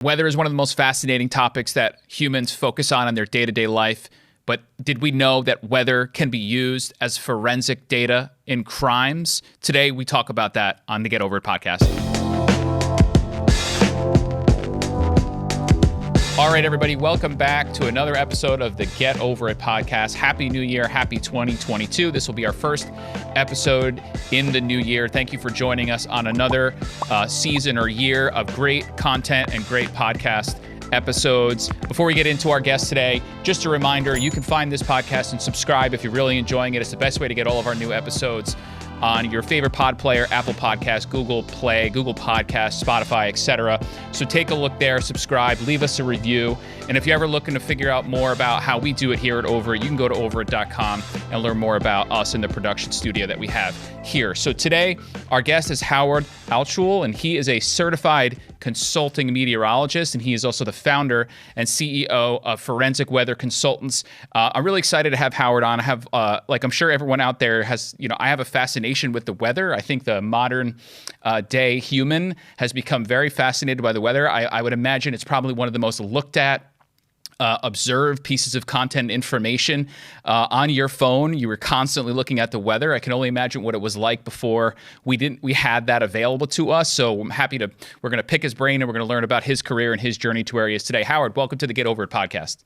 Weather is one of the most fascinating topics that humans focus on in their day-to-day life. But did we know that weather can be used as forensic data in crimes? Today, we talk about that on the Get Over It podcast. All right, everybody, welcome back to another episode of the Get Over It podcast. Happy New Year. Happy 2022. This will be our first episode in the new year. Thank you for joining us on another season or year of great content and great podcast episodes. Before we get into our guest today, just a reminder, you can find this podcast and subscribe if you're really enjoying it. It's the best way to get all of our new episodes on your favorite pod player, Apple Podcasts, Google Play, Google Podcasts, Spotify, etc. So take a look there, subscribe, leave us a review. And if you're ever looking to figure out more about how we do it here at Overit, you can go to overit.com and learn more about us in the production studio that we have here. So today, our guest is Howard Altschule, and he is a certified consulting meteorologist, and he is also the founder and CEO of Forensic Weather Consultants. I'm really excited to have Howard on. I have, like I'm sure everyone out there has, I have a fascination with the weather. I think the modern day human has become very fascinated by the weather. I would imagine it's probably one of the most looked at, observed pieces of content information on your phone. You were constantly looking at the weather. I can only imagine what it was like before we had that available to us. So I'm happy we're going to pick his brain and we're going to learn about his career and his journey to where he is today. Howard, welcome to the Get Over It podcast.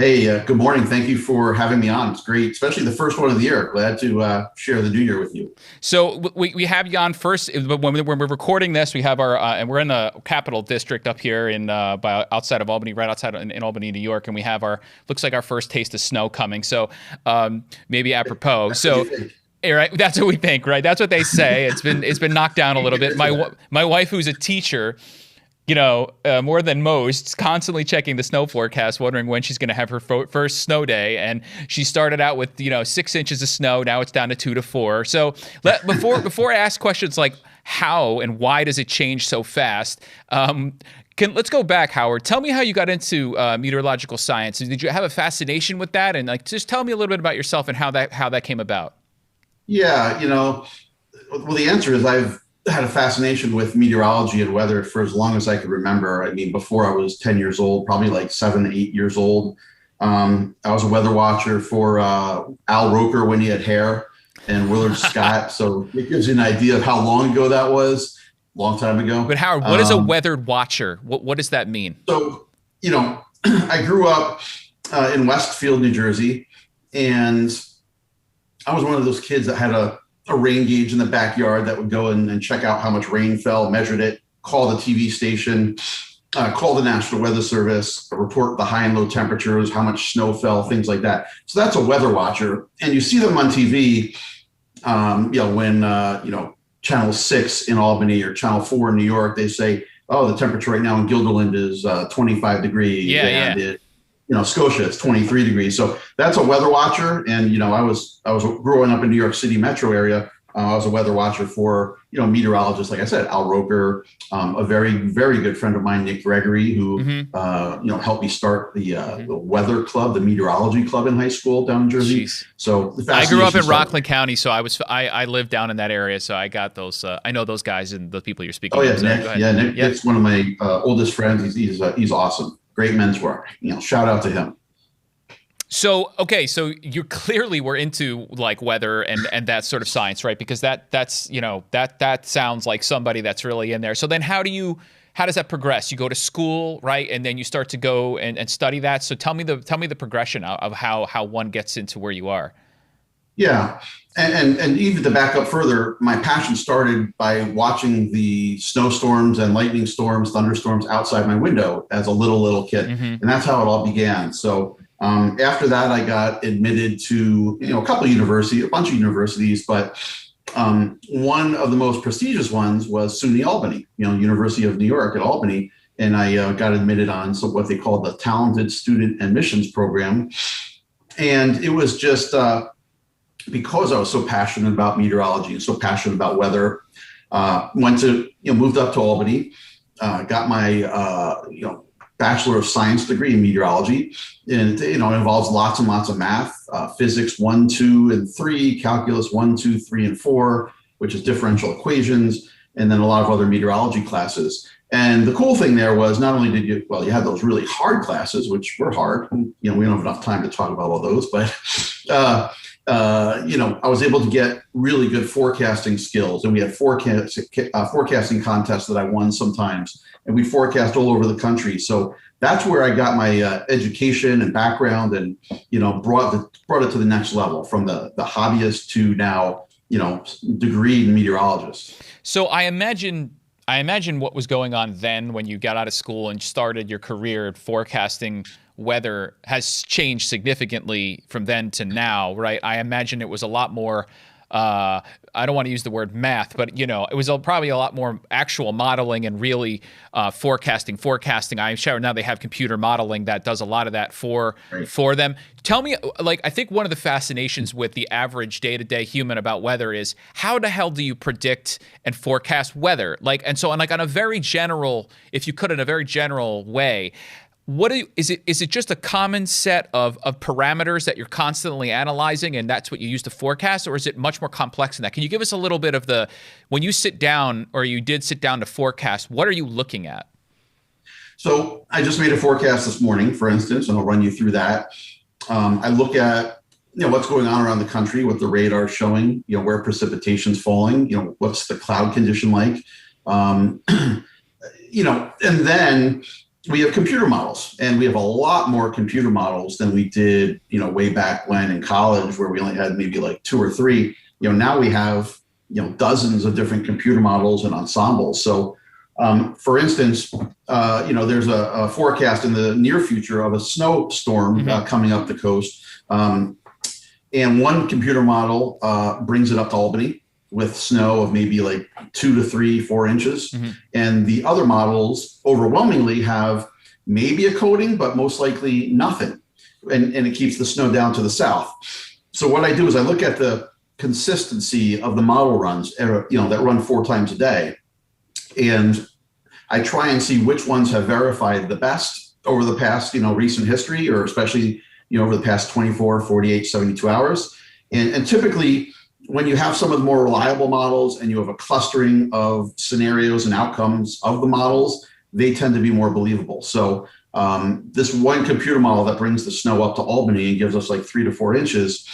Hey, good morning. Thank you for having me on. It's great, especially the first one of the year. Glad to share the new year with you. So we have you on first, but when we're recording this, we have our, and we're in the Capital District up here outside of Albany, right outside in Albany, New York, and we have looks like our first taste of snow coming. So maybe apropos. Right, that's what we think, right? That's what they say. It's been knocked down a little bit. My wife, who's a teacher, more than most, constantly checking the snow forecast, wondering when she's going to have her first snow day. And she started out with, 6 inches of snow. Now it's down to 2 to 4. So before I ask questions like how and why does it change so fast, let's go back, Howard. Tell me how you got into meteorological science. Did you have a fascination with that? And just tell me a little bit about yourself and how that came about. Yeah, well, the answer is I've had a fascination with meteorology and weather for as long as I could remember. I mean, before I was 10 years old, probably like 7, 8 years old. I was a weather watcher for Al Roker when he had hair and Willard Scott. So it gives you an idea of how long ago that was. Long time ago. But Howard, what is a weather watcher? What does that mean? So, I grew up in Westfield, New Jersey, and I was one of those kids that had a rain gauge in the backyard that would go and check out how much rain fell, measured it, call the TV station, call the National Weather Service, report the high and low temperatures, how much snow fell, things like that. So that's a weather watcher. And you see them on TV, when, Channel 6 in Albany or Channel 4 in New York, they say, oh, the temperature right now in Guilderland is 25 degrees. Yeah. Scotia, it's 23 degrees. So that's a weather watcher. And, I was growing up in New York City metro area. I was a weather watcher for, meteorologists, like I said, Al Roker, a very, very good friend of mine, Nick Gregory, who, helped me start the weather club, the meteorology club in high school down in Jersey. Jeez. So I grew up in Rockland County, so I lived down in that area. So I got those, I know those guys and the people you're speaking of. So Nick. Yeah, Nick. Nick's one of my oldest friends. He's awesome. Great men's work. Shout out to him. So, okay, so you clearly were into like weather and that sort of science, right? Because that's that sounds like somebody that's really in there. So then how does that progress? You go to school, right? And then you start to go and study that. So tell me the progression of how one gets into where you are. Yeah. And even to back up further, my passion started by watching the snowstorms and lightning storms, thunderstorms outside my window as a little kid. Mm-hmm. And that's how it all began. So after that, I got admitted to, a bunch of universities, but one of the most prestigious ones was SUNY Albany, University of New York at Albany. And I got admitted on what they call the Talented Student Admissions Program. And it was just because I was so passionate about meteorology and so passionate about weather, moved up to Albany, got my, Bachelor of Science degree in meteorology. And, it involves lots and lots of math, physics 1, 2, and 3, calculus 1, 2, 3, and 4, which is differential equations, and then a lot of other meteorology classes. And the cool thing there was not only you had those really hard classes, which were hard. We don't have enough time to talk about all those, but I was able to get really good forecasting skills, and we had forecasting contests that I won sometimes, and we forecast all over the country. So that's where I got my education and background, and brought it to the next level, from the hobbyist to now degreed meteorologist. So I imagine what was going on then when you got out of school and started your career forecasting weather has changed significantly from then to now, right? I imagine it was a lot more, I don't want to use the word math, but it was probably a lot more actual modeling and really forecasting. I'm sure now they have computer modeling that does a lot of that for them. Tell me, I think one of the fascinations with the average day-to-day human about weather is how the hell do you predict and forecast weather? On a very general, if you could, in a very general way, is it just a common set of parameters that you're constantly analyzing and that's what you use to forecast, or is it much more complex than that? Can you give us a little bit of when you sit down, or you did sit down to forecast, what are you looking at? So I just made a forecast this morning, for instance, and I'll run you through that. I look at what's going on around the country, what the radar is showing, where precipitation's falling, what's the cloud condition like, and then we have computer models, and we have a lot more computer models than we did, way back when in college, where we only had maybe like 2 or 3. Now we have, dozens of different computer models and ensembles. So, for instance, there's a forecast in the near future of a snowstorm coming up the coast. And one computer model brings it up to Albany with snow of maybe like 2 to 3, 4 inches. And the other models overwhelmingly have maybe a coating, but most likely nothing. And it keeps the snow down to the south. So what I do is I look at the consistency of the model runs, that run 4 times a day. And I try and see which ones have verified the best over the past, recent history, or especially, over the past 24, 48, 72 hours. And typically, when you have some of the more reliable models and you have a clustering of scenarios and outcomes of the models, they tend to be more believable. So this one computer model that brings the snow up to Albany and gives us like 3 to 4 inches,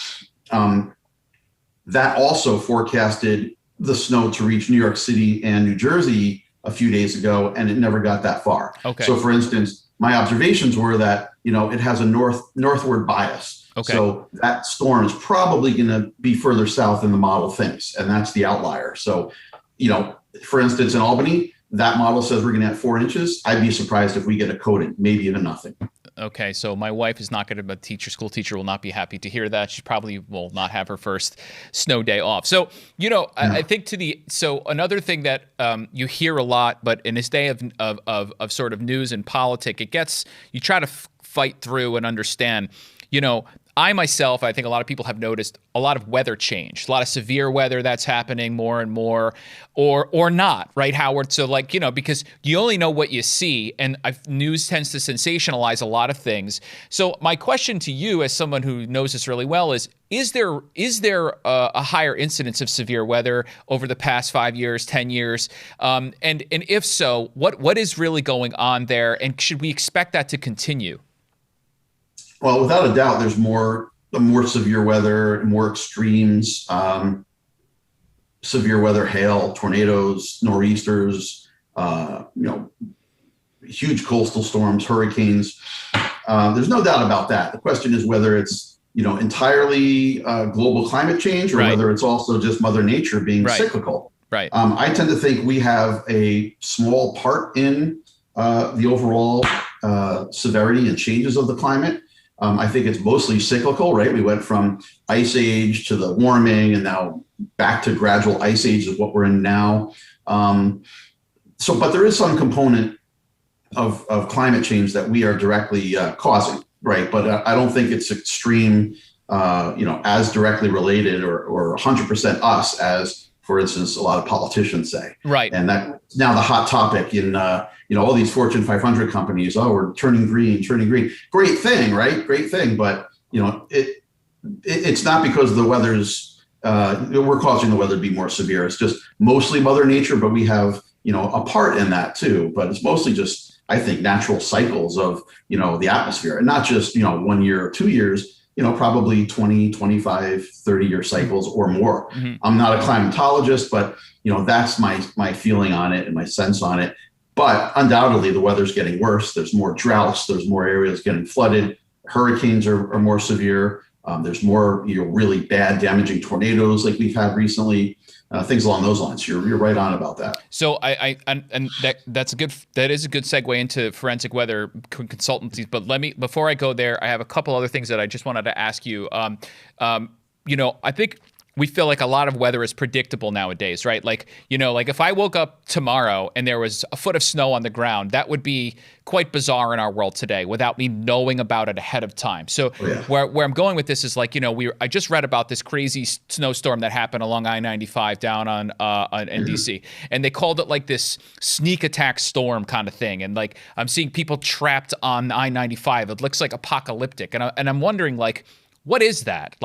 that also forecasted the snow to reach New York City and New Jersey a few days ago, and it never got that far. Okay. So for instance, my observations were that, it has a northward bias. Okay. So that storm is probably going to be further south than the model thinks, and that's the outlier. So, for instance, in Albany, that model says we're going to have 4 inches. I'd be surprised if we get a coating, maybe even nothing. Okay, so my wife is not going to be school teacher will not be happy to hear that. She probably will not have her first snow day off. So, I think so another thing that you hear a lot, but in this day of sort of news and politics, you try to fight through and understand, I myself, I think a lot of people have noticed a lot of weather change, a lot of severe weather that's happening more and more, or not, right, Howard? So because you only know what you see, and news tends to sensationalize a lot of things. So my question to you, as someone who knows this really well, is there a higher incidence of severe weather over the past 5 years, 10 years? And if so, what is really going on there, and should we expect that to continue? Well, without a doubt, there's more severe weather, more extremes, severe weather, hail, tornadoes, nor'easters, huge coastal storms, hurricanes. There's no doubt about that. The question is whether it's, entirely global climate change, or whether it's also just Mother Nature being cyclical. Right. I tend to think we have a small part in the overall severity and changes of the climate. I think it's mostly cyclical, right? We went from ice age to the warming, and now back to gradual ice age is what we're in now. But there is some component of climate change that we are directly causing, right? But I don't think it's extreme, as directly related or 100% us as, for instance, a lot of politicians say. Right. And that's now the hot topic in all these Fortune 500 companies. Oh, we're turning green. Great thing, right? Great thing. But, it's not because the weather's, we're causing the weather to be more severe. It's just mostly Mother Nature, but we have, a part in that too, but it's mostly just, I think, natural cycles of, the atmosphere, and not just, 1 year or 2 years, probably 20, 25, 30-year cycles or more. Mm-hmm. I'm not a climatologist, but, that's my feeling on it and my sense on it. But undoubtedly, the weather's getting worse. There's more droughts. There's more areas getting flooded. Hurricanes are more severe. There's more, really bad, damaging tornadoes like we've had recently. Things along those lines. You're right on about that. So that is a good segue into forensic weather consultancies. But before I go there, I have a couple other things that I just wanted to ask you. I think we feel like a lot of weather is predictable nowadays, right? Like if I woke up tomorrow and there was a foot of snow on the ground, that would be quite bizarre in our world today without me knowing about it ahead of time. So where I'm going with this is I just read about this crazy snowstorm that happened along I-95 down on in DC, and they called it like this sneak attack storm kind of thing. And I'm seeing people trapped on I-95. It looks like apocalyptic, and I'm wondering what is that?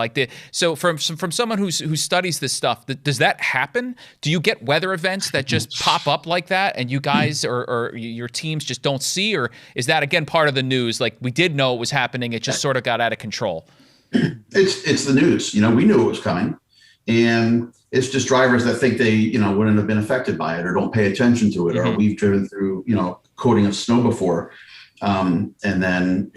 So from someone who studies this stuff, does that happen? Do you get weather events that just pop up like that, and you guys or your teams just don't see, or is that again part of the news? Like, we did know it was happening, it just sort of got out of control. It's the news. We knew it was coming, and it's just drivers that think they wouldn't have been affected by it or don't pay attention to it, or we've driven through coating of snow before, and then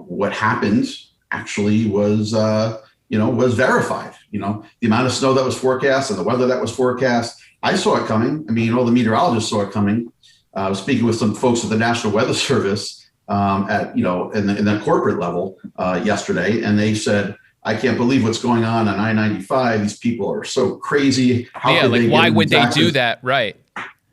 what happened actually was verified. The amount of snow that was forecast and the weather that was forecast, I saw it coming. I mean, all the meteorologists saw it coming. I was speaking with some folks at the National Weather Service in the corporate level yesterday, and they said, I can't believe what's going on I-95. These people are so crazy. Why would they do that? Right.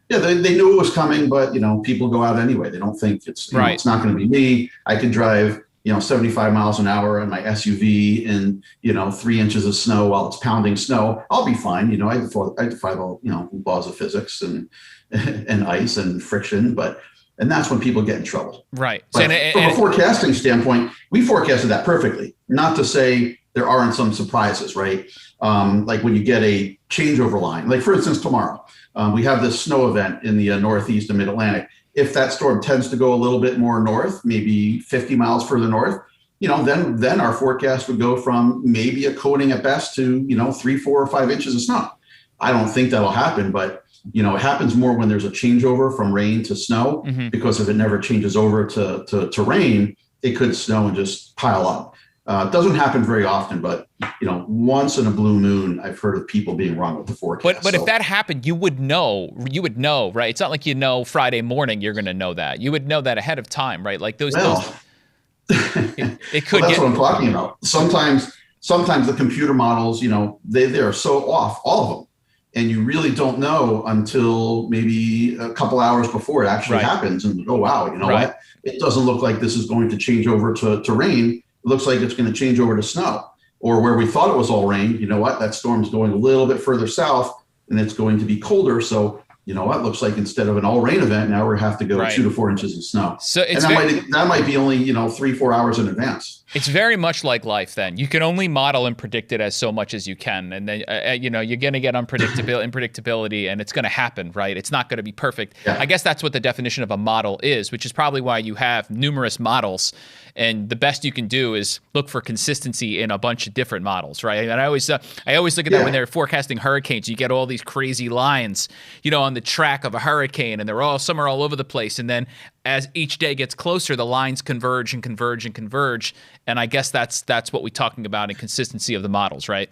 Yeah, they knew it was coming, but people go out anyway. They don't think it's right. It's not going to be me. I can drive 75 miles an hour on my SUV in 3 inches of snow while it's pounding snow. I'll be fine. I defy all laws of physics and ice and friction, and that's when people get in trouble. Right. But from a forecasting standpoint, we forecasted that perfectly. Not to say there aren't some surprises, right? Like when you get a changeover line, like for instance, tomorrow, we have this snow event in the Northeast and Mid-Atlantic. If that storm tends to go a little bit more north, maybe 50 miles further north, then our forecast would go from maybe a coating at best to 3, 4, or 5 inches of snow. I don't think that'll happen, but it happens more when there's a changeover from rain to snow, because if it never changes over to rain, it could snow and just pile up. It doesn't happen very often, but once in a blue moon, I've heard of people being wrong with the forecast. But if that happened, you would know, right? It's not like Friday morning you're going to know that. You would know that ahead of time, right? Like those it could. That's what I'm talking about. Sometimes the computer models, they are so off, all of them, and you really don't know until maybe a couple hours before it actually happens. And oh wow, what? It doesn't look like this is going to change over to rain. It looks like it's going to change over to snow, or where we thought it was all rain. You know what? That storm's going a little bit further south, and it's going to be colder. So looks like instead of an all rain event, now we have to go 2 to 4 inches of snow. So that might be only 3-4 hours in advance. It's very much like life. Then you can only model and predict it as so much as you can, and then you're going to get unpredictability, and it's going to happen, right? It's not going to be perfect. Yeah. I guess that's what the definition of a model is, which is probably why you have numerous models, and the best you can do is look for consistency in a bunch of different models, right? And I always look at that when they're forecasting hurricanes. You get all these crazy lines, on the track of a hurricane, and some are all over the place, and then as each day gets closer, the lines converge and converge and converge. And I guess that's what we're talking about in consistency of the models, right?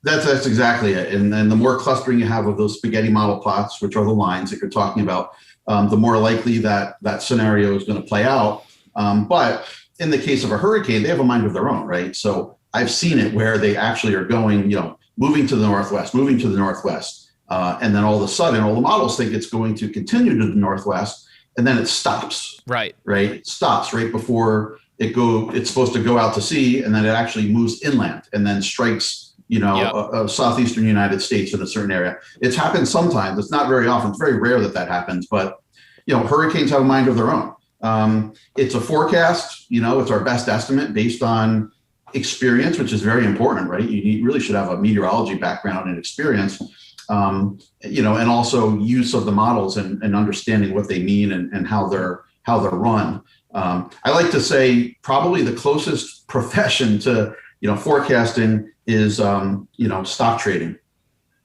That's exactly it. And then the more clustering you have of those spaghetti model plots, which are the lines that you're talking about, the more likely that scenario is going to play out. But in the case of a hurricane, they have a mind of their own, right? So I've seen it where they actually are going, moving to the northwest, and then all of a sudden, all the models think it's going to continue to the northwest, and then it stops. Right. It stops right before it's supposed to go out to sea, and then it actually moves inland and then strikes, southeastern United States in a certain area. It's happened sometimes. It's not very often. It's very rare that happens, but hurricanes have a mind of their own. It's a forecast. It's our best estimate based on experience, which is very important, right? You really should have a meteorology background and experience. and also use of the models and understanding what they mean and how they're run. I like to say probably the closest profession to forecasting is stock trading,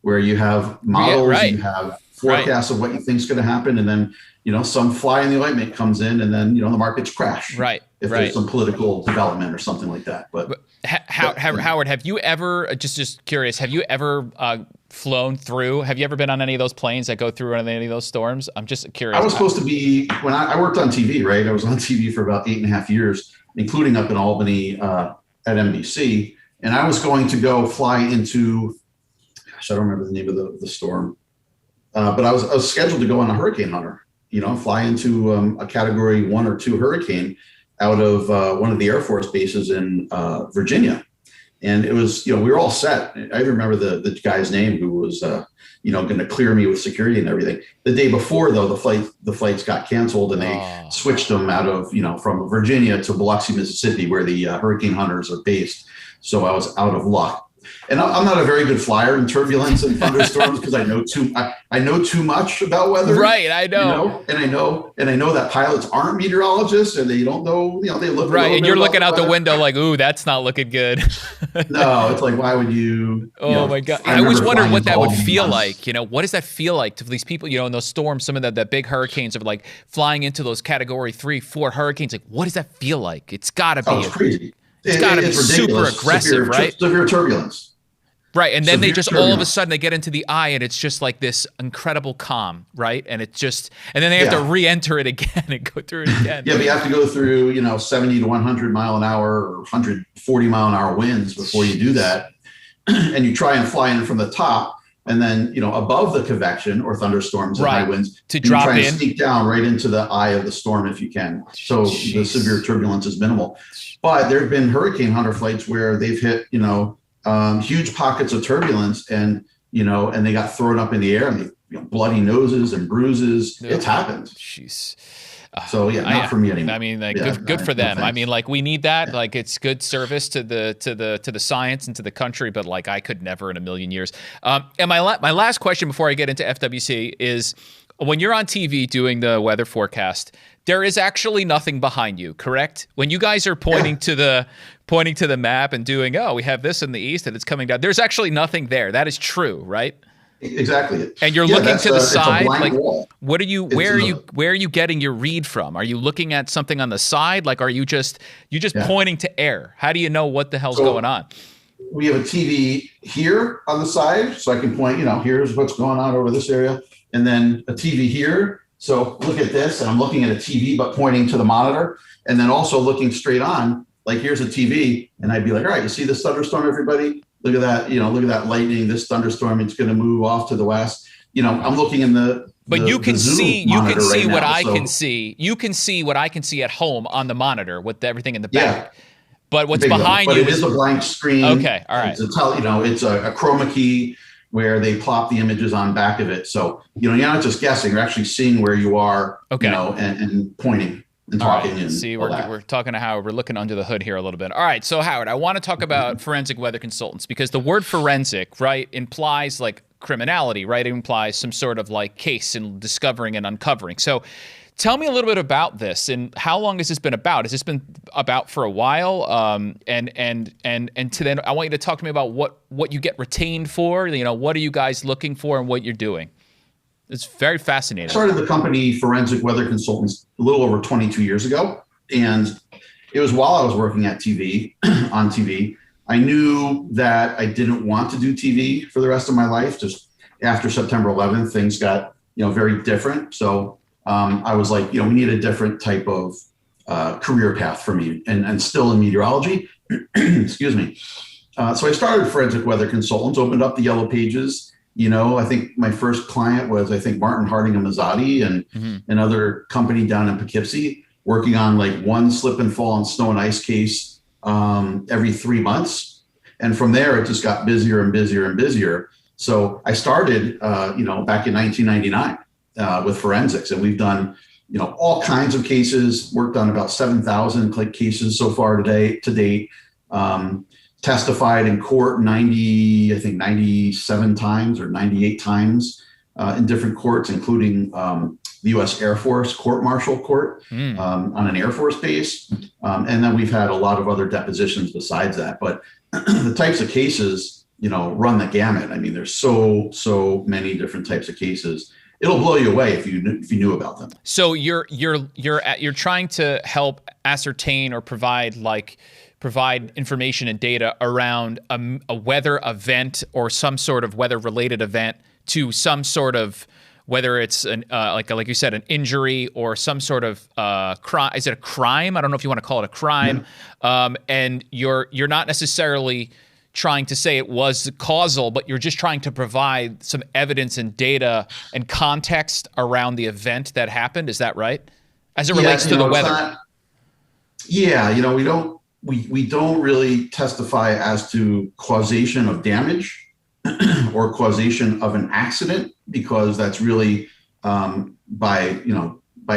where you have models, you have forecasts of what you think is going to happen, and then some fly in the ointment comes in, and then the markets crash. If there's some political development or something like that. But Howard, have you ever, just curious, have you ever flown through? Have you ever been on any of those planes that go through any of those storms? I'm just curious. I was supposed to be, when I worked on TV, right? I was on TV for about 8.5 years, including up in Albany at NBC. And I was going to go fly into, I don't remember the name of the storm, but I was scheduled to go on a hurricane hunter, fly into a category 1 or 2 hurricane out of one of the Air Force bases in Virginia. And it was, we were all set. I remember the guy's name who was, going to clear me with security and everything. The day before, though, the flights got canceled, and they switched them out of, from Virginia to Biloxi, Mississippi, where the hurricane hunters are based. So I was out of luck. And I'm not a very good flyer in turbulence and thunderstorms because I know too much about weather. Right, I know. And I know that pilots aren't meteorologists, and they don't know. They look right, and you're looking out the window like, ooh, that's not looking good. No, it's like, why would you? Oh my God! I always wondered what that would feel like. What does that feel like to these people? In those storms, some of the big hurricanes are like flying into those Category 3, 4 hurricanes. Like, what does that feel like? It's got to be. It's crazy. It's got to be super aggressive, right? Severe turbulence. Right, and then they just all of a sudden they get into the eye, and it's just like this incredible calm, right? And it's just, and then they have to re-enter it again and go through it again. Yeah, but you have to go through 70 to 100 mile an hour or 140 mile an hour winds before you do that, and you try and fly in from the top, and then above the convection or thunderstorms and high winds to drop try in, and sneak down right into the eye of the storm if you can. So the severe turbulence is minimal. But there have been hurricane hunter flights where they've hit huge pockets of turbulence, and and they got thrown up in the air, and they bloody noses and bruises. It's happened. Jeez. So not for me anymore. I mean, good for them. I mean, we need that. Yeah. It's good service to the science and to the country. But I could never in a million years. And my last question before I get into FWC is, when you're on TV doing the weather forecast, there is actually nothing behind you, correct? When you guys are pointing to the map and doing, we have this in the east and it's coming down, there's actually nothing there. That is true, right? Exactly. And you're looking to the side. What are you? Where are you getting your read from? Are you looking at something on the side? Are you just pointing to air? How do you know what the hell's going on? We have a TV here on the side, so I can point. Here's what's going on over this area, and then a TV here. So look at this, and I'm looking at a TV, but pointing to the monitor, and then also looking straight on. Here's a TV, and I'd be like, all right, you see this thunderstorm, everybody? Look at that, look at that lightning, this thunderstorm, it's going to move off to the west. I'm looking in but you can see what I can see. You can see what I can see at home on the monitor with everything in the back. Yeah. But what's behind you is a blank screen. Okay, all right. It's a chroma key where they plop the images on back of it. So, you're not just guessing, you're actually seeing where you are, and pointing and talking. Right. See, we're talking to Howard. We're looking under the hood here a little bit. All right. So, Howard, I want to talk about forensic weather consultants, because the word forensic, right, implies criminality, right? It implies some sort of case and discovering and uncovering. So tell me a little bit about this, and how long has this been about? Has this been about for a while? And to then I want you to talk to me about what you get retained for. What are you guys looking for and what you're doing? It's very fascinating. I started the company Forensic Weather Consultants a little over 22 years ago. And it was while I was working at TV, on TV. I knew that I didn't want to do TV for the rest of my life. Just after September 11th, things got, very different. So I was like, we need a different type of career path for me, and still in meteorology. Excuse me. So I started Forensic Weather Consultants, opened up the yellow pages. I think my first client was, Martin Harding and Mazzotti and another company down in Poughkeepsie, working on one slip and fall and snow and ice case every 3 months. And from there, it just got busier and busier and busier. So I started, back in 1999 with forensics, and we've done, all kinds of cases, worked on about 7,000 cases so far to date. testified in court 97 times or 98 times in different courts, including the U.S. Air Force court-martial court on an Air Force base. And then we've had a lot of other depositions besides that. But the types of cases, run the gamut. I mean, there's so many different types of cases. It'll blow you away if you knew about them. So you're trying to help ascertain or provide information and data around a weather event or some sort of weather-related event to some sort of, whether it's like you said, an injury or some sort of crime. Is it a crime? I don't know if you want to call it a crime. Yeah. And you're not necessarily trying to say it was causal, but you're just trying to provide some evidence and data and context around the event that happened. Is that right? As it relates to the weather. We don't really testify as to causation of damage or causation of an accident, because that's really by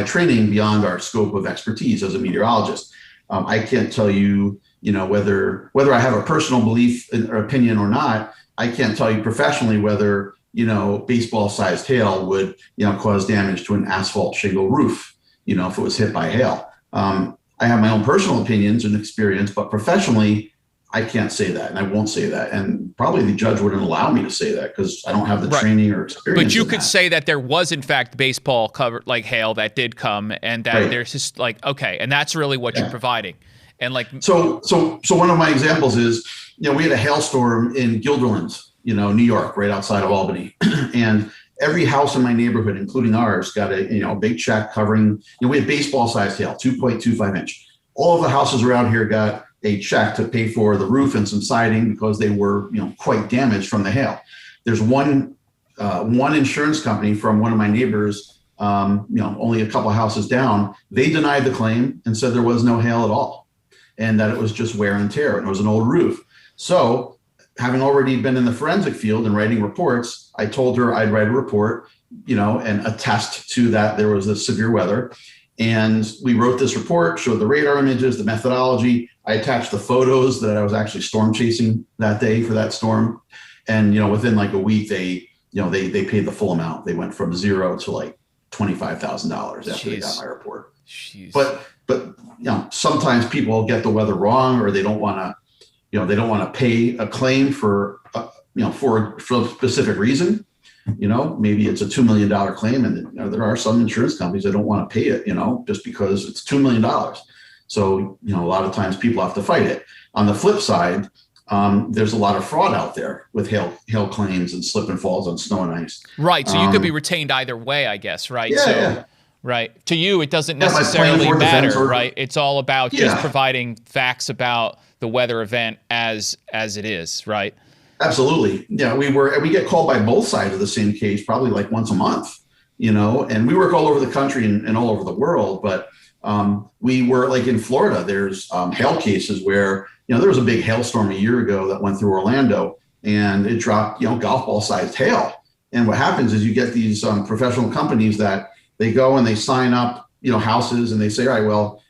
training beyond our scope of expertise as a meteorologist. I can't tell you, whether I have a personal belief or opinion or not. I can't tell you professionally whether, baseball-sized hail would, cause damage to an asphalt shingle roof, if it was hit by hail. I have my own personal opinions and experience, but professionally, I can't say that, and I won't say that. And probably the judge wouldn't allow me to say that because I don't have the training or experience. But you could say that there was, in fact, baseball covered hail that did come, and that there's just okay, and that's really what you're providing. And so one of my examples is, we had a hailstorm in Guilderland, New York, right outside of Albany, and every house in my neighborhood, including ours, got a big check covering. We had baseball-sized hail, 2.25 inch. All of the houses around here got a check to pay for the roof and some siding because they were, quite damaged from the hail. There's one insurance company from one of my neighbors, only a couple of houses down. They denied the claim and said there was no hail at all, and that it was just wear and tear, and it was an old roof. So, having already been in the forensic field and writing reports, I told her I'd write a report, and attest to that there was this severe weather. And we wrote this report, showed the radar images, the methodology. I attached the photos that I was actually storm chasing that day for that storm. And, within a week, they paid the full amount. They went from zero to $25,000 after they got my report. Jeez. But sometimes people get the weather wrong, or they don't want to, they don't want to pay a claim for a specific reason. Maybe it's a $2 million claim, and there are some insurance companies that don't want to pay it, just because it's $2 million. So, a lot of times people have to fight it. On the flip side, there's a lot of fraud out there with hail claims and slip and falls on snow and ice. Right. So you could be retained either way, I guess. Right. Yeah. Right. To you, it doesn't necessarily matter. Right. It's all about just providing facts about the weather event as it is. Right. Absolutely. Yeah, we get called by both sides of the same case, probably once a month, and we work all over the country and all over the world. But we were in Florida, there's hail cases where, there was a big hailstorm a year ago that went through Orlando, and it dropped, golf ball sized hail. And what happens is you get these professional companies that they go and they sign up, houses, and they say, all right, well,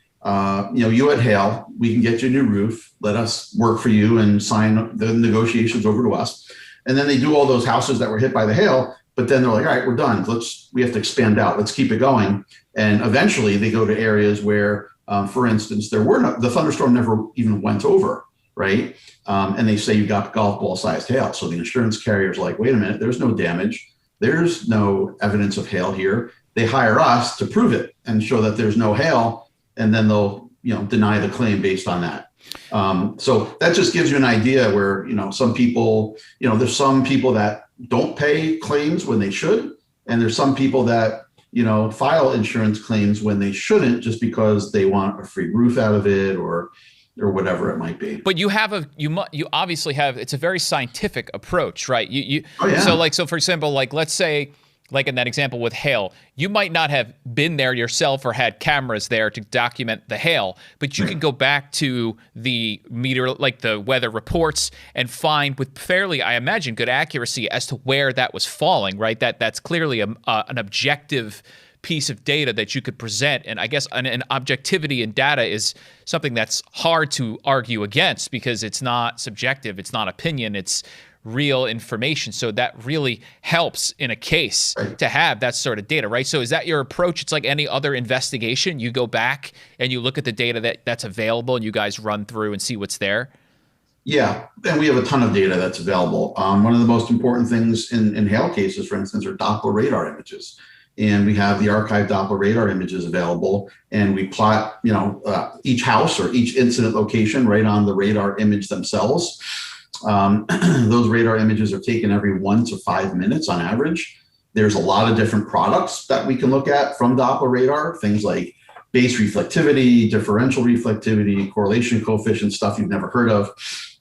you had hail, we can get you a new roof. Let us work for you and sign the negotiations over to us. And then they do all those houses that were hit by the hail, but then they're like, all right, we're done. We have to expand out. Let's keep it going. And eventually they go to areas where, for instance, the thunderstorm never even went over, right? And they say you got golf ball sized hail. So the insurance carrier's like, wait a minute, there's no damage. There's no evidence of hail here. They hire us to prove it and show that there's no hail. And then they'll, deny the claim based on that. So that just gives you an idea where, some people, there's some people that don't pay claims when they should. And there's some people that, file insurance claims when they shouldn't, just because they want a free roof out of it or whatever it might be. But you obviously have, it's a very scientific approach, right? Oh, yeah. So for example, let's say, in that example with hail, you might not have been there yourself or had cameras there to document the hail, but you can go back to the the weather reports and find with fairly, I imagine, good accuracy as to where that was falling, right? That's clearly an objective piece of data that you could present. And I guess an objectivity in data is something that's hard to argue against because it's not subjective, it's not opinion, it's real information. So that really helps in a case to have that sort of data, right? So is that your approach? It's like any other investigation. You go back and you look at the data that's available and you guys run through and see what's there? Yeah, and we have a ton of data that's available. One of the most important things in hail cases, for instance, are Doppler radar images. And we have the archived Doppler radar images available, and we plot, each house or each incident location right on the radar image themselves. Those radar images are taken every 1 to 5 minutes on average. There's a lot of different products that we can look at from Doppler radar, things like base reflectivity, differential reflectivity, correlation coefficient, stuff you've never heard of.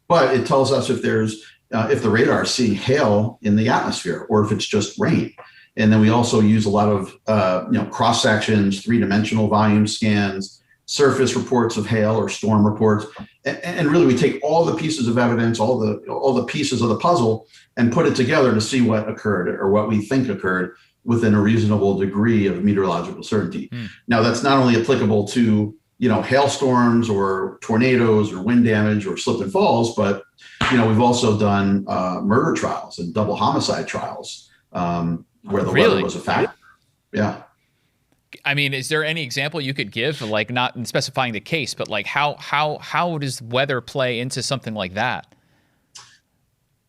But it tells us if the radar is seeing hail in the atmosphere or if it's just rain. And then we also use a lot of cross sections, 3-dimensional volume scans, surface reports of hail or storm reports, and really we take all the pieces of evidence, all the pieces of the puzzle, and put it together to see what occurred or what we think occurred within a reasonable degree of meteorological certainty. Now that's not only applicable to hailstorms or tornadoes or wind damage or slip and falls, but we've also done murder trials and double homicide trials where the weather was a factor. Yeah. I mean, is there any example you could give, like not in specifying the case, but like how does weather play into something like that?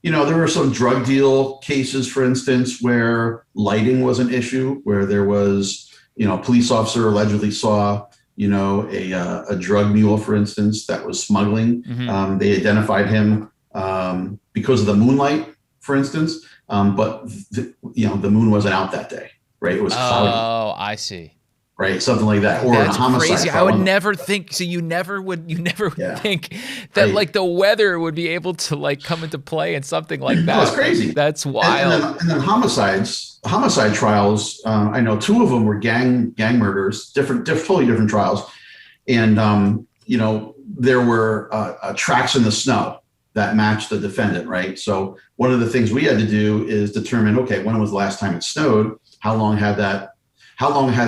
There were some drug deal cases, for instance, where lighting was an issue, where there was, a police officer allegedly saw, a drug mule, for instance, that was smuggling. They identified him because of the moonlight, for instance, but the moon wasn't out that day, right? It was cloudy. Oh, I see. Right, something like that, or that's a homicide. Crazy. I would never think. So you never would think that like the weather would be able to like come into play in something like that. No, it's crazy. That's wild. And then homicide trials. I know 2 of them were gang murders, totally different trials, and there were tracks in the snow that matched the defendant. Right. So one of the things we had to do is determine, okay, when was the last time it snowed? How long had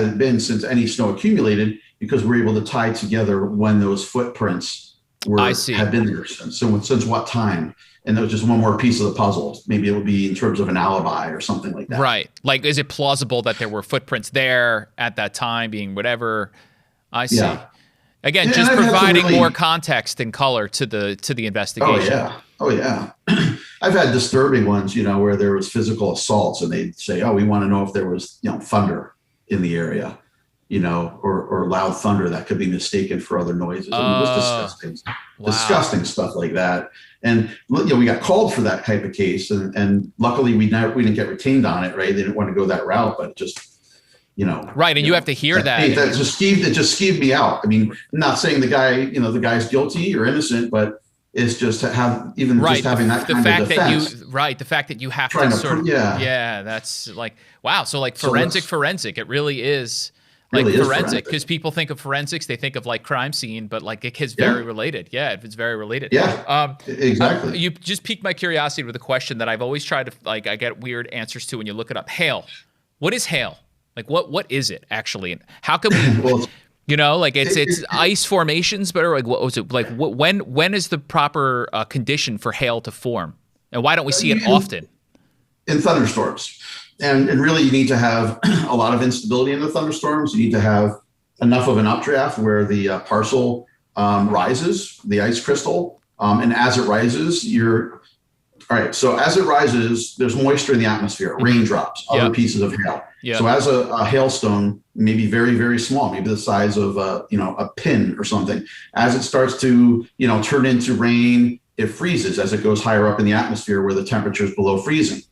it been since any snow accumulated? Because we're able to tie together when those footprints had been there since. So since what time? And that was just one more piece of the puzzle. Maybe it would be in terms of an alibi or something like that. Right. Like, is it plausible that there were footprints there at that time being whatever? I see. Yeah. Again, just providing more context and color to the investigation. Oh yeah. I've had disturbing ones, where there was physical assaults and they'd say, oh, we want to know if there was, thunder in the area, or loud thunder that could be mistaken for other noises. It was disgusting stuff like that. And we got called for that type of case, and luckily we didn't get retained on it. Right, they didn't want to go that route, but just right, and you have to hear that. Hey, that just skeeved me out. I mean, I'm not saying the guy's guilty or innocent, but it's just to have just having that kind of defense. The fact that you have to sort of that's like wow. So like forensic, it really is like forensic, because people think of forensics, they think of like crime scene, but like it is very related. Yeah, it's very related. Yeah, exactly. You just piqued my curiosity with a question that I've always tried to I get weird answers to when you look it up. Hail. What is hail? Like what is it actually? And how can we? It's ice formations, but like what was it like? When is the proper condition for hail to form, and why don't we see it often? In thunderstorms, and really you need to have a lot of instability in the thunderstorms. You need to have enough of an updraft where the parcel rises, the ice crystal, and as it rises, all right. So as it rises, there's moisture in the atmosphere, raindrops, other pieces of hail. Yep. So as a hailstone, maybe very, very small, maybe the size of a pin or something, as it starts to turn into rain, it freezes as it goes higher up in the atmosphere where the temperature is below freezing.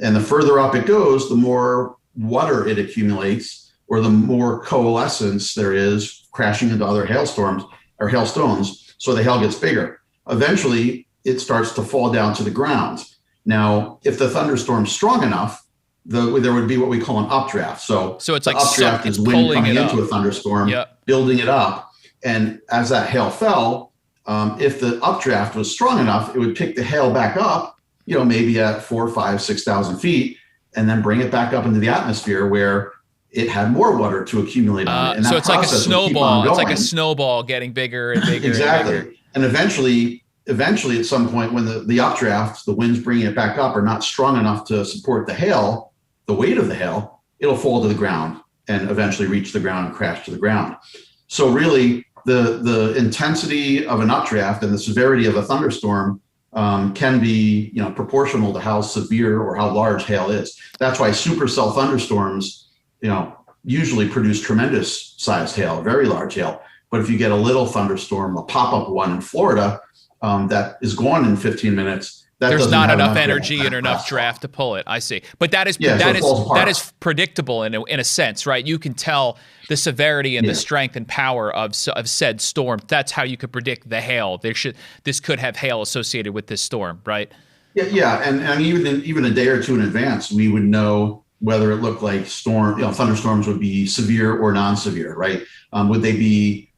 And the further up it goes, the more water it accumulates, or the more coalescence there is crashing into other hailstorms or hailstones. So the hail gets bigger. Eventually, it starts to fall down to the ground. Now, if the thunderstorm's strong enough, there would be what we call an updraft. So it's like updraft is wind coming into a thunderstorm, building it up. And as that hail fell, if the updraft was strong enough, it would pick the hail back up, maybe at 4,000, 5,000, 6,000 feet, and then bring it back up into the atmosphere where it had more water to accumulate on it. And so it's like a snowball. It's like a snowball getting bigger and bigger. Exactly. And bigger. And eventually at some point when the updraft, the winds bringing it back up, are not strong enough to support the hail, the weight of the hail, it'll fall to the ground and eventually reach the ground and crash to the ground. So really the intensity of an updraft and the severity of a thunderstorm can be, proportional to how severe or how large hail is. That's why supercell thunderstorms, usually produce tremendous sized hail, very large hail. But if you get a little thunderstorm, a pop-up one in Florida, that is gone in 15 minutes, there's not enough energy and enough draft to pull it. I see. But that is predictable in a sense, right? You can tell the severity and the strength and power of said storm. That's how you could predict the hail. This could have hail associated with this storm, right? Yeah. And even a day or two in advance, we would know whether it looked like thunderstorms would be severe or non-severe, right?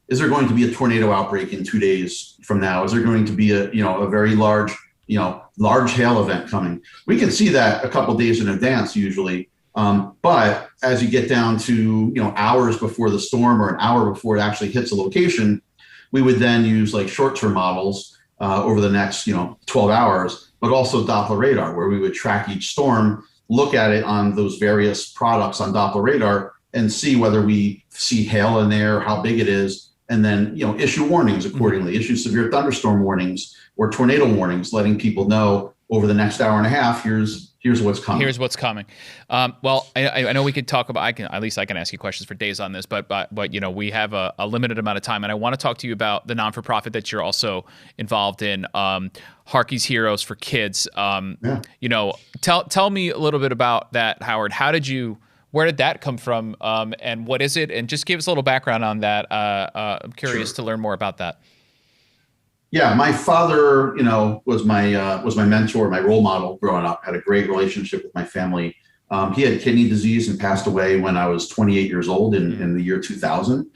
Is there going to be a tornado outbreak in 2 days from now? Is there going to be a very large hail event coming? We can see that a couple of days in advance usually. But as you get down to, hours before the storm or an hour before it actually hits a location, we would then use like short-term models over the next, 12 hours, but also Doppler radar, where we would track each storm, look at it on those various products on Doppler radar and see whether we see hail in there, how big it is, and then, issue warnings accordingly, issue severe thunderstorm warnings or tornado warnings, letting people know over the next hour and a half, here's what's coming. Here's what's coming. Well, I know we could talk about, I can ask you questions for days on this, but we have a limited amount of time, and I want to talk to you about the non-for-profit that you're also involved in, Harkey's Heroes for Kids. Tell me a little bit about that, Howard. Where did that come from, and what is it? And just give us a little background on that. I'm curious to learn more about that. Yeah, my father, was my mentor, my role model growing up. Had a great relationship with my family. He had kidney disease and passed away when I was 28 years old in the year 2000.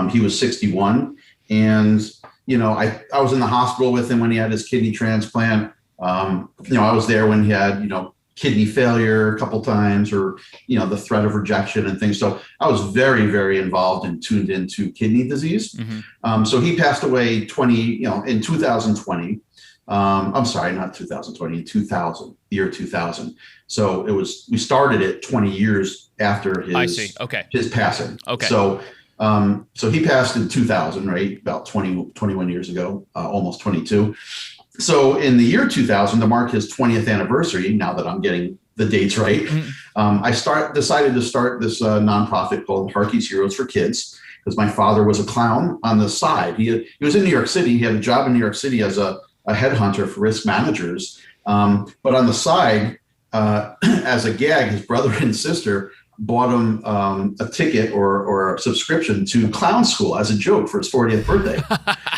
He was 61, and I was in the hospital with him when he had his kidney transplant. I was there when he had kidney failure a couple times, or the threat of rejection and things. So I was very, very involved and tuned into kidney disease. Mm-hmm. So he passed away in 2020. I'm sorry, not 2020, in 2000, the year 2000. So we started it 20 years after his passing. Okay. So he passed in 2000, right? About 21 years ago, almost 22. So in the year 2000, to mark his 20th anniversary, now that I'm getting the dates right, I decided to start this nonprofit called Harkey's Heroes for Kids, because my father was a clown on the side. He was in New York City. He had a job in New York City as a headhunter for risk managers. But on the side, as a gag, his brother and sister bought him a ticket or a subscription to clown school as a joke for his 40th birthday.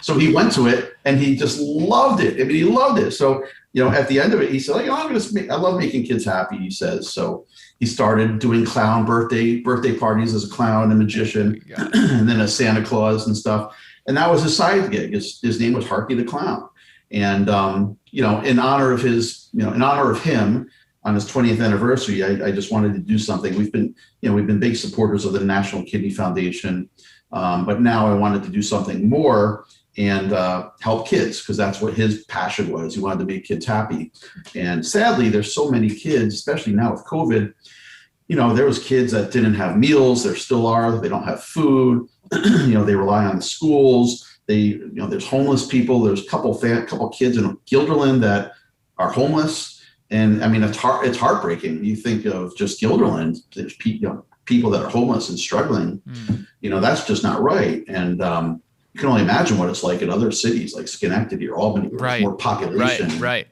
So he went to it and he just loved it. I mean, he loved it. So, at the end of it, he said, I love making kids happy, he says. So he started doing clown birthday parties as a clown and magician, and then as Santa Claus and stuff. And that was his side gig. His name was Harkey the Clown. And, in honor of him, on his 20th anniversary, I just wanted to do something. We've been big supporters of the National Kidney Foundation, but now I wanted to do something more and help kids, because that's what his passion was. He wanted to make kids happy. And sadly, there's so many kids, especially now with COVID, there was kids that didn't have meals. There still are. They don't have food. They rely on the schools. There's homeless people. There's a couple kids in Guilderland that are homeless. And I mean, it's heartbreaking. You think of just Guilderland, there's people that are homeless and struggling. That's just not right. And you can only imagine what it's like in other cities like Schenectady or Albany, where there's more population, right.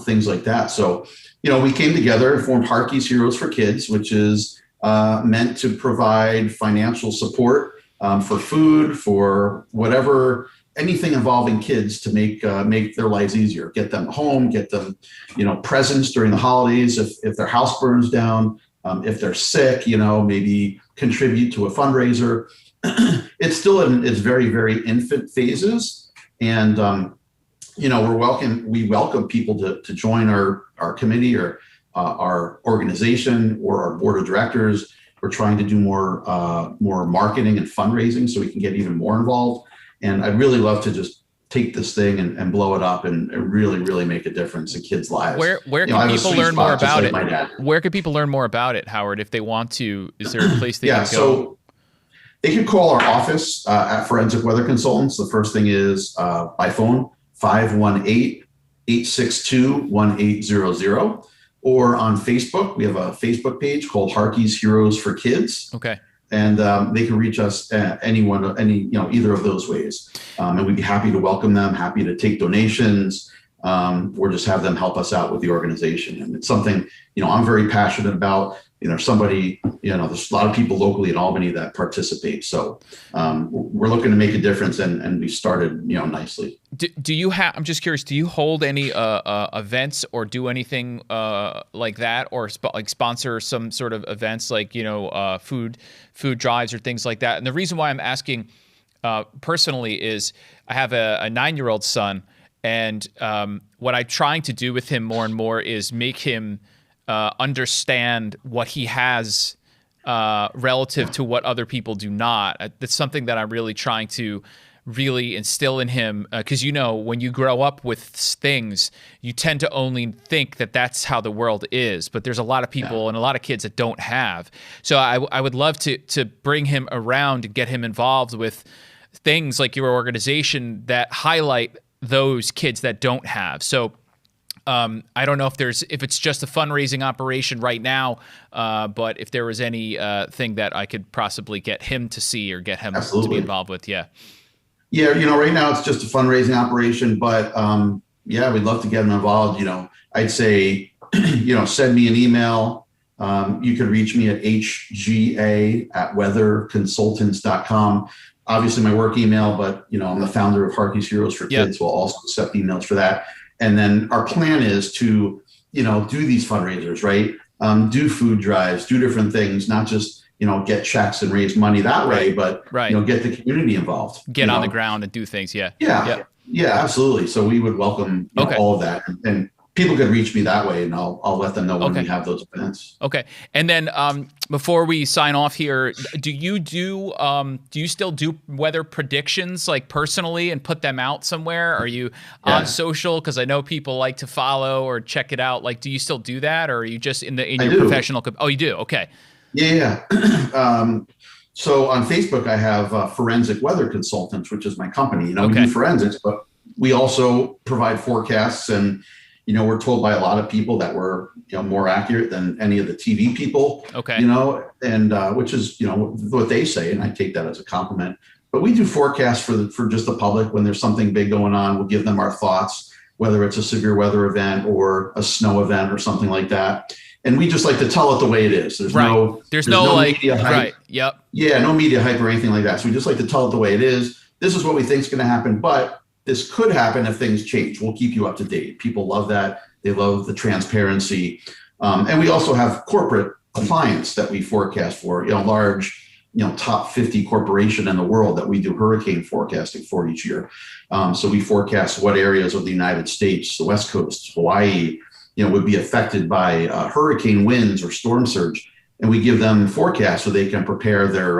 Things like that. So, we came together and formed Harkey's Heroes for Kids, which is meant to provide financial support for food, for whatever, anything involving kids to make their lives easier, get them home, get them, presents during the holidays. If their house burns down, if they're sick, maybe contribute to a fundraiser. It's still in its very, very infant phases. And, we welcome people to join our committee or our organization or our board of directors. We're trying to do more marketing and fundraising so we can get even more involved. And I'd really love to just take this thing and blow it up and really, really make a difference in kids' lives. Where can people learn more about it? Where can people learn more about it, Howard, if they want to? Is there a place they can go? So they can call our office at Forensic Weather Consultants. The first thing is by phone, 518-862-1800. Or on Facebook, we have a Facebook page called Harkey's Heroes for Kids. Okay. And they can reach us at either of those ways. And we'd be happy to welcome them, happy to take donations, or just have them help us out with the organization. And it's something, I'm very passionate about. There's a lot of people locally in Albany that participate. So we're looking to make a difference, and we started, nicely. Do you have, I'm just curious, do you hold any events or do anything like that, or sponsor some sort of events like, food drives or things like that? And the reason why I'm asking personally is I have a 9-year-old son, and what I'm trying to do with him more and more is make him understand what he has relative to what other people do not. That's something that I'm really trying to really instill in him, because when you grow up with things, you tend to only think that that's how the world is, but there's a lot of people and a lot of kids that don't have. So I would love to bring him around and get him involved with things like your organization that highlight those kids that don't have. So I don't know if it's just a fundraising operation right now, but if there was any thing that I could possibly get him to see or get him to be involved with. Yeah. Yeah. Right now it's just a fundraising operation, but we'd love to get him involved. I'd say, send me an email. You can reach me at hga@weatherconsultants.com. Obviously my work email, but I'm the founder of Harkey's Heroes for Kids. We'll also accept emails for that. And then our plan is to, do these fundraisers, right? Do food drives, do different things, not just, get checks and raise money that way, but, get the community involved. Get on the ground and do things. Yeah. Yeah, absolutely. So we would welcome all of that. And people could reach me that way, and I'll let them know when we have those events. Okay. And then before we sign off here, do you still do weather predictions like personally and put them out somewhere? Are you on social? Because I know people like to follow or check it out. Like, do you still do that, or are you just in your professional? Oh, you do. Okay. Yeah. So on Facebook, I have Forensic Weather Consultants, which is my company. We do forensics, but we also provide forecasts, and we're told by a lot of people that we're, more accurate than any of the TV people, and which is, what they say. And I take that as a compliment, but we do forecasts for just the public. When there's something big going on, we'll give them our thoughts, whether it's a severe weather event or a snow event or something like that. And we just like to tell it the way it is. There's no media hype. Right. Yep. Yeah. No media hype or anything like that. So we just like to tell it the way it is. This is what we think is going to happen, but this could happen if things change. We'll keep you up to date. People love that. They love the transparency. And we also have corporate clients that we forecast for, large, top 50 corporation in the world that we do hurricane forecasting for each year. So we forecast what areas of the United States, the West Coast, Hawaii, would be affected by hurricane winds or storm surge. And we give them forecasts so they can prepare their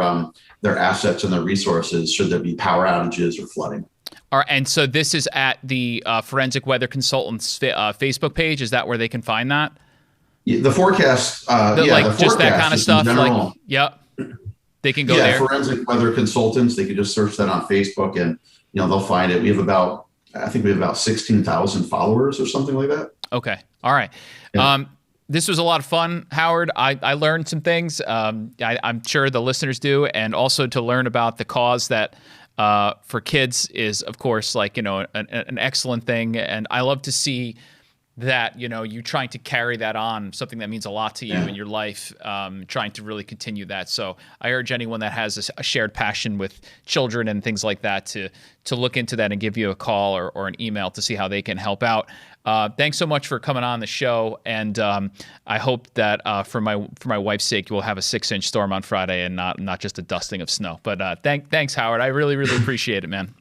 assets and their resources should there be power outages or flooding. All right, and so this is at the Forensic Weather Consultants Facebook page. Is that where they can find that? Yeah, the forecast, the just forecast, that kind of stuff. They can go there. Yeah, Forensic Weather Consultants. They can just search that on Facebook, and they'll find it. We have about 16,000 followers or something like that. Okay, all right. Yeah. This was a lot of fun, Howard. I learned some things. I'm sure the listeners do, and also to learn about the cause that. For kids is, of course, an excellent thing. And I love to see that, you trying to carry that on, something that means a lot to you in your life, trying to really continue that. So I urge anyone that has a shared passion with children and things like that to look into that and give you a call or an email to see how they can help out. Thanks so much for coming on the show, and I hope that for my wife's sake, we'll have a 6-inch storm on Friday and not just a dusting of snow. But thanks, Howard. I really, really appreciate it, man.